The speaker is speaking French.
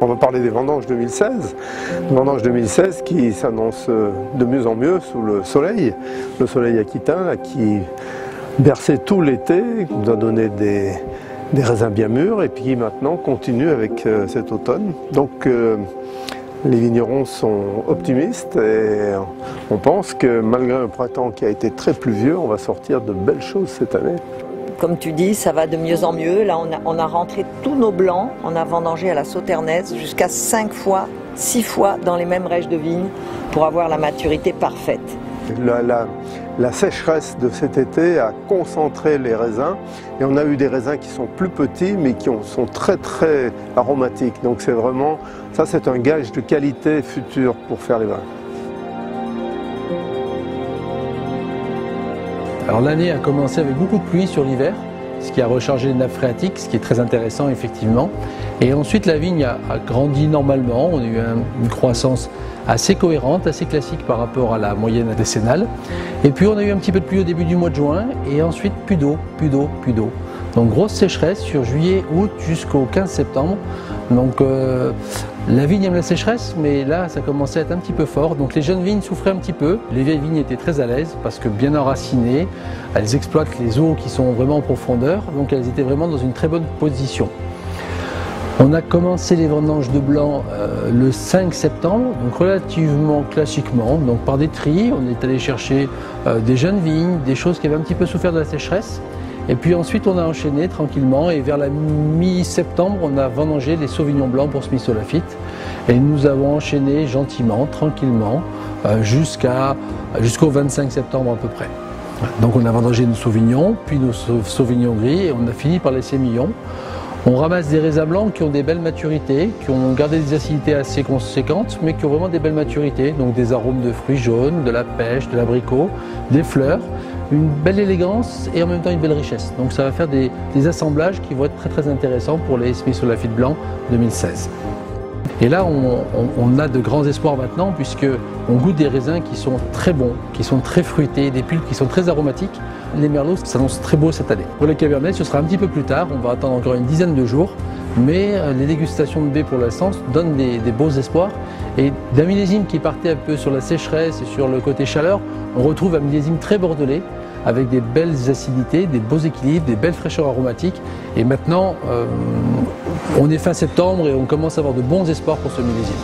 On va parler des vendanges 2016. Vendanges 2016 qui s'annoncent de mieux en mieux sous le soleil aquitain là, qui berçait tout l'été, nous a donné des raisins bien mûrs et puis maintenant continue avec cet automne. Donc les vignerons sont optimistes et on pense que malgré un printemps qui a été très pluvieux, on va sortir de belles choses cette année. Comme tu dis, ça va de mieux en mieux. Là, on a rentré tous nos blancs. On a vendangé à la Sauternaise jusqu'à 5 fois, 6 fois dans les mêmes raiges de vigne pour avoir la maturité parfaite. La sécheresse de cet été a concentré les raisins et on a eu des raisins qui sont plus petits mais qui sont très très aromatiques. Donc c'est vraiment, ça c'est un gage de qualité future pour faire les vins. Alors l'année a commencé avec beaucoup de pluie sur l'hiver, ce qui a rechargé les nappes phréatiques, ce qui est très intéressant effectivement. Et ensuite la vigne a grandi normalement, on a eu une croissance assez cohérente, assez classique par rapport à la moyenne décennale. Et puis on a eu un petit peu de pluie au début du mois de juin et ensuite plus d'eau. Donc grosse sécheresse sur juillet, août jusqu'au 15 septembre. Donc la vigne aime la sécheresse, mais là ça commençait à être un petit peu fort. Donc les jeunes vignes souffraient un petit peu. Les vieilles vignes étaient très à l'aise parce que bien enracinées, elles exploitent les eaux qui sont vraiment en profondeur. Donc elles étaient vraiment dans une très bonne position. On a commencé les vendanges de blanc le 5 septembre, donc relativement classiquement, donc par des tris. On est allé chercher des jeunes vignes, des choses qui avaient un petit peu souffert de la sécheresse. Et puis ensuite on a enchaîné tranquillement et vers la mi-septembre on a vendangé les sauvignons blancs pour Smith Olafite. Et nous avons enchaîné gentiment, tranquillement, jusqu'au 25 septembre à peu près. Donc on a vendangé nos sauvignons, puis nos sauvignons gris et on a fini par les sémillons. On ramasse des raisins blancs qui ont des belles maturités, qui ont gardé des acidités assez conséquentes, mais qui ont vraiment des belles maturités, donc des arômes de fruits jaunes, de la pêche, de l'abricot, des fleurs, une belle élégance et en même temps une belle richesse. Donc ça va faire des assemblages qui vont être très très intéressants pour les Smith Olafite blancs 2016. Et là, on a de grands espoirs maintenant puisqu'on goûte des raisins qui sont très bons, qui sont très fruités, des pulpes qui sont très aromatiques. Les merlots s'annoncent très beaux cette année. Pour les cabernets, ce sera un petit peu plus tard, on va attendre encore une dizaine de jours. Mais les dégustations de baies pour l'instant donnent des beaux espoirs. Et d'un millésime qui partait un peu sur la sécheresse et sur le côté chaleur, on retrouve un millésime très bordelais avec des belles acidités, des beaux équilibres, des belles fraîcheurs aromatiques. Et maintenant, on est fin septembre et on commence à avoir de bons espoirs pour ce millésime.